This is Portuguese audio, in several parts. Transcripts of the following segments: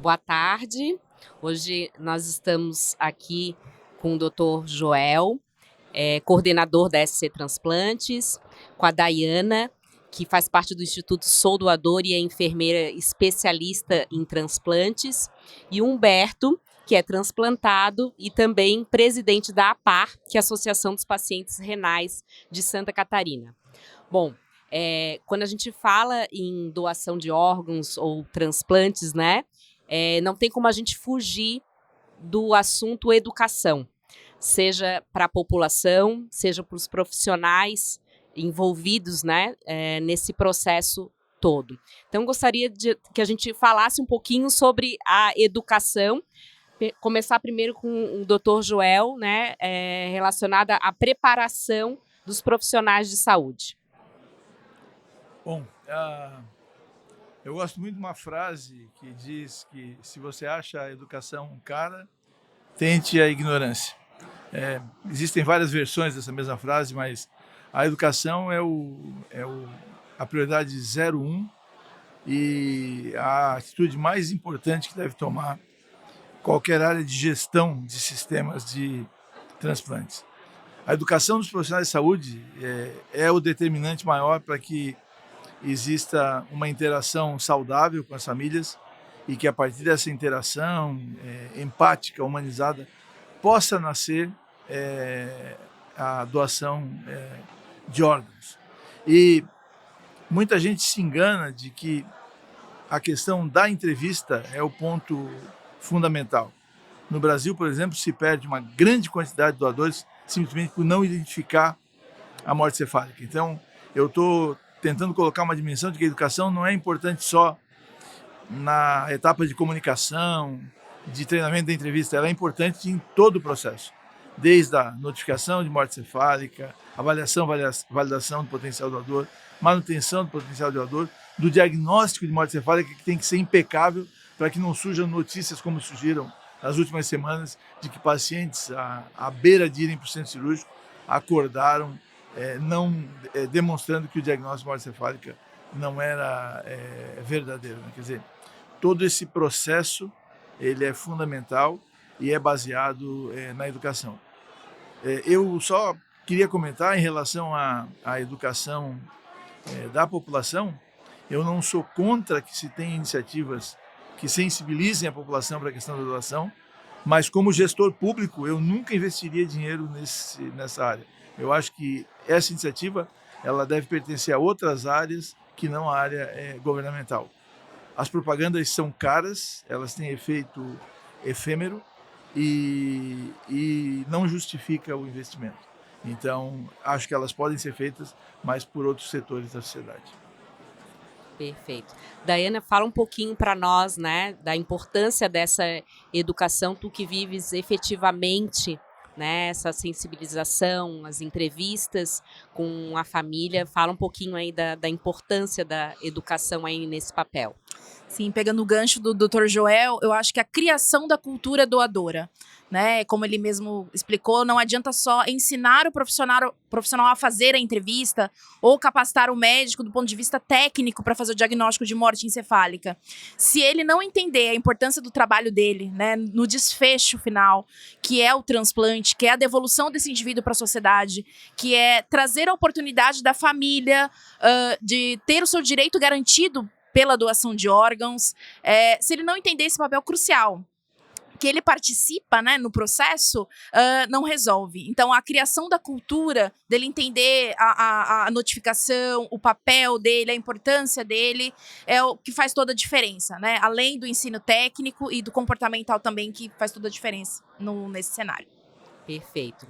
Boa tarde. Hoje nós estamos aqui com o Dr. Joel, coordenador da SC Transplantes, com a Dayana, que faz parte do Instituto Sou Doador e é enfermeira especialista em transplantes, e o Humberto, que é transplantado e também presidente da APAR, que é a Associação dos Pacientes Renais de Santa Catarina. Bom, quando a gente fala em doação de órgãos ou transplantes, né, não tem como a gente fugir do assunto educação, seja para a população, seja para os profissionais envolvidos, né, nesse processo todo. Então, gostaria que a gente falasse um pouquinho sobre a educação, começar primeiro com o Dr. Joel, né, relacionada à preparação dos profissionais de saúde. Bom, eu gosto muito de uma frase que diz que se você acha a educação cara, tente a ignorância. Existem várias versões dessa mesma frase, mas a educação a prioridade 01 e a atitude mais importante que deve tomar qualquer área de gestão de sistemas de transplantes. A educação dos profissionais de saúde é o determinante maior para que exista uma interação saudável com as famílias e que a partir dessa interação empática, humanizada, possa nascer a doação de órgãos. E muita gente se engana de que a questão da entrevista é o ponto fundamental. No Brasil, por exemplo, se perde uma grande quantidade de doadores simplesmente por não identificar a morte cefálica. Então, eu estou tentando colocar uma dimensão de que a educação não é importante só na etapa de comunicação, de treinamento da entrevista, ela é importante em todo o processo, desde a notificação de morte cefálica, avaliação, validação do potencial doador, manutenção do potencial doador, do diagnóstico de morte cefálica, que tem que ser impecável para que não surjam notícias como surgiram nas últimas semanas de que pacientes à beira de irem para o centro cirúrgico acordaram demonstrando que o diagnóstico de morte cefálica não era verdadeiro. Né? Quer dizer, todo esse processo ele é fundamental e é baseado na educação. Eu só queria comentar em relação à educação da população. Eu não sou contra que se tenha iniciativas que sensibilizem a população para a questão da doação, mas como gestor público eu nunca investiria dinheiro nessa área. Eu acho que essa iniciativa ela deve pertencer a outras áreas que não a área governamental. As propagandas são caras, elas têm efeito efêmero e não justifica o investimento. Então, acho que elas podem ser feitas, mas por outros setores da sociedade. Perfeito. Dayana, fala um pouquinho para nós, né, da importância dessa educação, tu que vives efetivamente, né, essa sensibilização, as entrevistas com a família, fala um pouquinho aí da importância da educação aí nesse papel. Sim, pegando o gancho do Dr. Joel, eu acho que a criação da cultura doadora, né? Como ele mesmo explicou, não adianta só ensinar o profissional a fazer a entrevista ou capacitar o médico do ponto de vista técnico para fazer o diagnóstico de morte encefálica. Se ele não entender a importância do trabalho dele, né, no desfecho final, que é o transplante, que é a devolução desse indivíduo para a sociedade, que é trazer a oportunidade da família de ter o seu direito garantido pela doação de órgãos, se ele não entender esse papel crucial, que ele participa, né, no processo, não resolve. Então, a criação da cultura, dele entender a notificação, o papel dele, a importância dele, é o que faz toda a diferença, né? Além do ensino técnico e do comportamental também, que faz toda a diferença nesse cenário. Perfeito.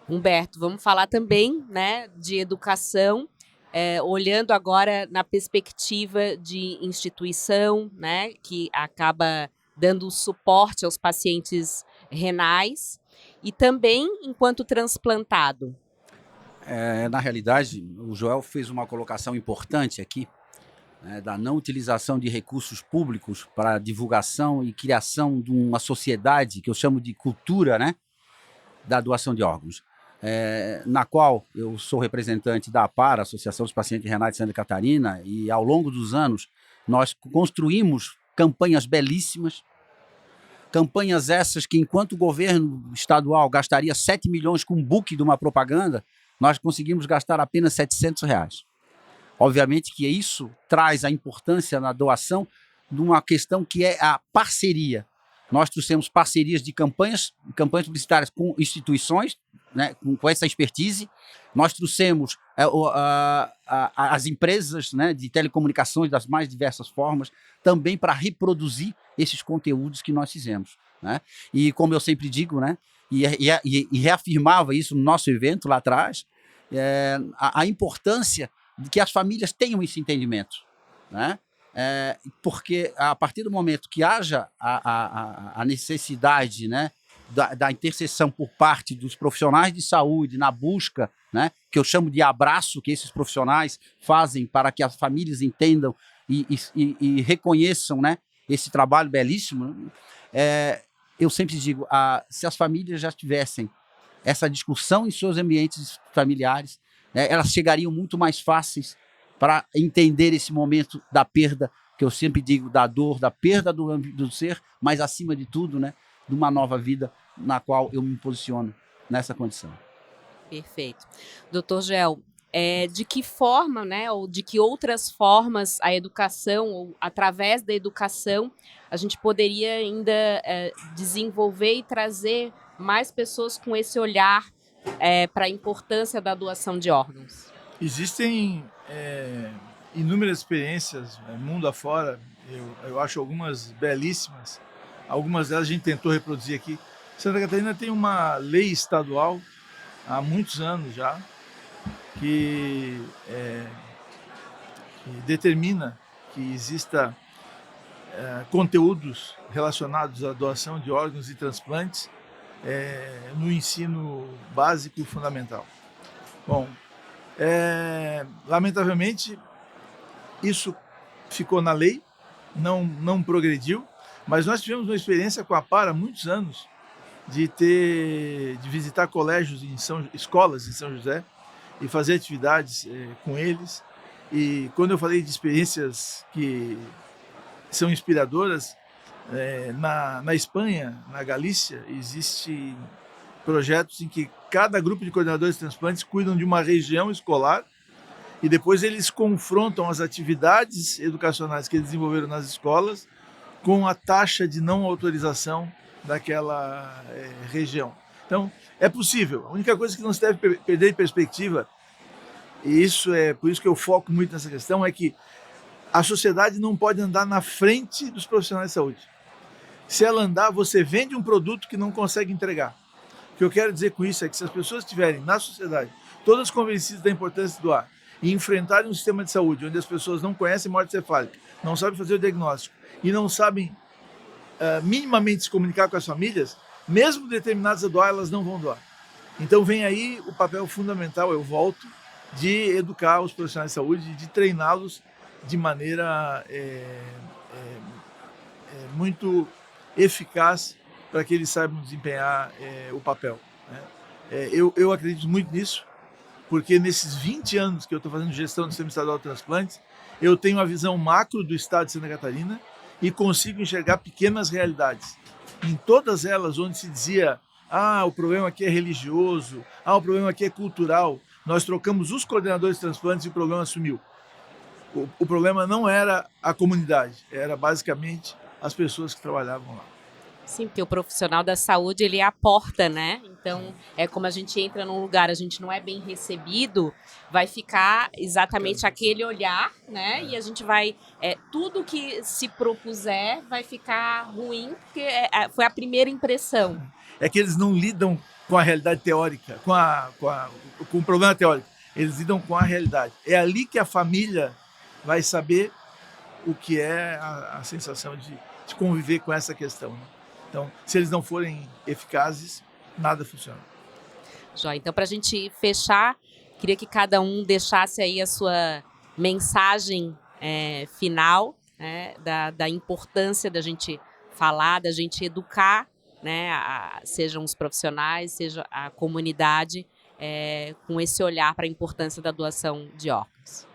Humberto, vamos falar também, né, de educação, olhando agora na perspectiva de instituição, né, que acaba dando suporte aos pacientes renais e também enquanto transplantado. Na realidade, o Joel fez uma colocação importante aqui, né, da não utilização de recursos públicos para divulgação e criação de uma sociedade que eu chamo de cultura, né, da doação de órgãos. Na qual eu sou representante da APAR, Associação dos Pacientes Renais de Santa Catarina, e ao longo dos anos nós construímos campanhas belíssimas, campanhas essas que, enquanto o governo estadual gastaria 7 milhões com um book de uma propaganda, nós conseguimos gastar apenas R$ 700. Obviamente que isso traz a importância na doação de uma questão que é a parceria. Nós trouxemos parcerias de campanhas publicitárias com instituições, né, com essa expertise. Nós trouxemos as empresas, né, de telecomunicações das mais diversas formas, também para reproduzir esses conteúdos que nós fizemos, né? E como eu sempre digo, né, e reafirmava isso no nosso evento lá atrás, a importância de que as famílias tenham esse entendimento, né? Porque a partir do momento que haja a necessidade, né, da intercessão por parte dos profissionais de saúde na busca, né, que eu chamo de abraço que esses profissionais fazem para que as famílias entendam e reconheçam, né, esse trabalho belíssimo, eu sempre digo, se as famílias já tivessem essa discussão em seus ambientes familiares, né, elas chegariam muito mais fáceis para entender esse momento da perda, que eu sempre digo, da dor, da perda do ser, mas acima de tudo, né, de uma nova vida na qual eu me posiciono nessa condição. Perfeito. Doutor Joel, de que forma, né, ou de que outras formas a educação, ou através da educação, a gente poderia ainda desenvolver e trazer mais pessoas com esse olhar para a importância da doação de órgãos? Existem inúmeras experiências, mundo afora, eu acho algumas belíssimas, algumas delas a gente tentou reproduzir aqui. Santa Catarina tem uma lei estadual, há muitos anos já, que determina que exista conteúdos relacionados à doação de órgãos e transplantes no ensino básico e fundamental. Bom, lamentavelmente, isso ficou na lei, não progrediu, mas nós tivemos uma experiência com a APAR há muitos anos de visitar colégios, escolas em São José e fazer atividades com eles. E quando eu falei de experiências que são inspiradoras, na Espanha, na Galícia, existem projetos em que cada grupo de coordenadores de transplantes cuidam de uma região escolar e depois eles confrontam as atividades educacionais que eles desenvolveram nas escolas com a taxa de não autorização daquela região. Então, é possível. A única coisa que não se deve perder de perspectiva, e isso por isso que eu foco muito nessa questão, é que a sociedade não pode andar na frente dos profissionais de saúde. Se ela andar, você vende um produto que não consegue entregar. O que eu quero dizer com isso é que se as pessoas estiverem na sociedade, todas convencidas da importância de doar, e enfrentarem um sistema de saúde onde as pessoas não conhecem morte cefálica, não sabem fazer o diagnóstico e não sabem minimamente se comunicar com as famílias, mesmo determinadas a doar, elas não vão doar. Então vem aí o papel fundamental, eu volto, de educar os profissionais de saúde, de treiná-los de maneira muito eficaz para que eles saibam desempenhar o papel, né? Eu acredito muito nisso, porque nesses 20 anos que eu estou fazendo gestão do Sistema Estadual de Transplantes, eu tenho uma visão macro do estado de Santa Catarina e consigo enxergar pequenas realidades. Em todas elas onde se dizia, o problema aqui é religioso, o problema aqui é cultural, nós trocamos os coordenadores de transplantes e o problema sumiu. O problema não era a comunidade, era basicamente as pessoas que trabalhavam lá. Sim, porque o profissional da saúde, ele é a porta, né? Então, como a gente entra num lugar, a gente não é bem recebido, vai ficar exatamente aquele olhar, né? E a gente vai, tudo que se propuser vai ficar ruim, porque foi a primeira impressão. É que eles não lidam com a realidade teórica, com o problema teórico, eles lidam com a realidade. É ali que a família vai saber o que é a sensação de conviver com essa questão, né? Então, se eles não forem eficazes, nada funciona. Joia. Então, para a gente fechar, queria que cada um deixasse aí a sua mensagem final, né, da importância da gente falar, da gente educar, né, sejam os profissionais, seja a comunidade, com esse olhar para a importância da doação de órgãos.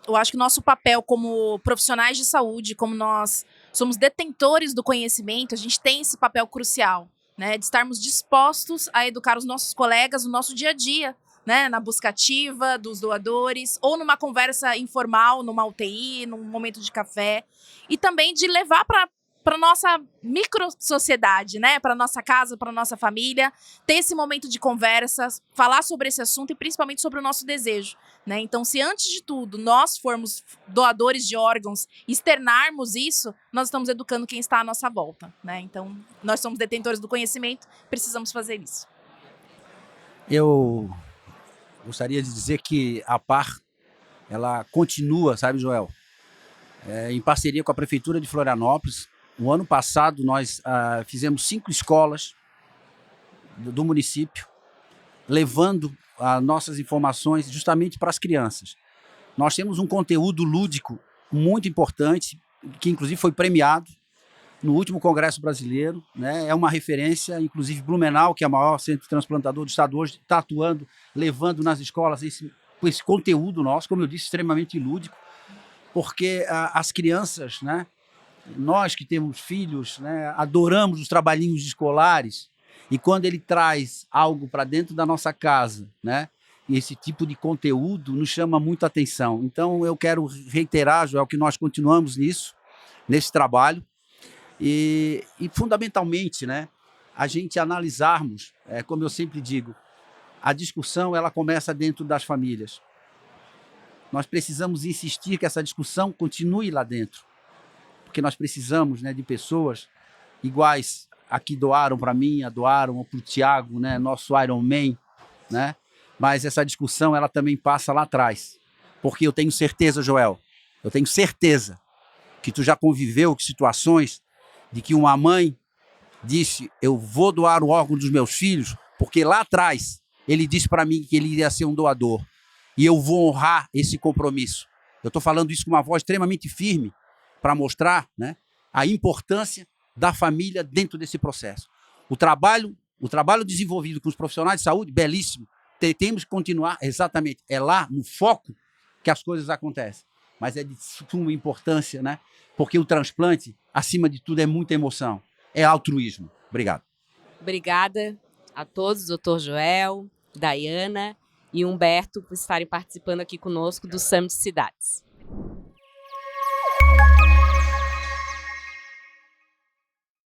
Eu acho que o nosso papel como profissionais de saúde, como nós somos detentores do conhecimento, a gente tem esse papel crucial, né, de estarmos dispostos a educar os nossos colegas no nosso dia a dia, né, na busca ativa dos doadores, ou numa conversa informal, numa UTI, num momento de café, e também de levar para nossa micro-sociedade, né? Para nossa casa, para nossa família, ter esse momento de conversas, falar sobre esse assunto e principalmente sobre o nosso desejo, né? Então, se antes de tudo nós formos doadores de órgãos, externarmos isso, nós estamos educando quem está à nossa volta, né? Então, nós somos detentores do conhecimento, precisamos fazer isso. Eu gostaria de dizer que a PAR, ela continua, sabe, Joel, em parceria com a Prefeitura de Florianópolis. O ano passado nós fizemos 5 escolas do município, levando as nossas informações justamente para as crianças. Nós temos um conteúdo lúdico muito importante, que inclusive foi premiado no último Congresso Brasileiro, né? É uma referência, inclusive Blumenau, que é o maior centro transplantador do estado hoje, está atuando, levando nas escolas esse conteúdo nosso, como eu disse, extremamente lúdico, porque as crianças, né? Nós que temos filhos, né, adoramos os trabalhinhos escolares, e quando ele traz algo para dentro da nossa casa, né, e esse tipo de conteúdo nos chama muito a atenção. Então eu quero reiterar, Joel, que nós continuamos nesse trabalho, e fundamentalmente, né, a gente analisarmos, como eu sempre digo, a discussão ela começa dentro das famílias. Nós precisamos insistir que essa discussão continue lá dentro, porque nós precisamos, né, de pessoas iguais a que doaram para mim, doaram para o Tiago, né, nosso Iron Man, né? Mas essa discussão ela também passa lá atrás, porque eu tenho certeza, Joel, eu tenho certeza que tu já conviveu com situações de que uma mãe disse: eu vou doar o órgão dos meus filhos, porque lá atrás ele disse para mim que ele iria ser um doador, e eu vou honrar esse compromisso. Eu estou falando isso com uma voz extremamente firme, para mostrar, né, a importância da família dentro desse processo. O trabalho desenvolvido com os profissionais de saúde, belíssimo. Temos que continuar, exatamente, é lá no foco que as coisas acontecem. Mas é de suma importância, né? Porque o transplante, acima de tudo, é muita emoção, é altruísmo. Obrigado. Obrigada a todos, doutor Joel, Dayana e Humberto, por estarem participando aqui conosco do Summit Cidades.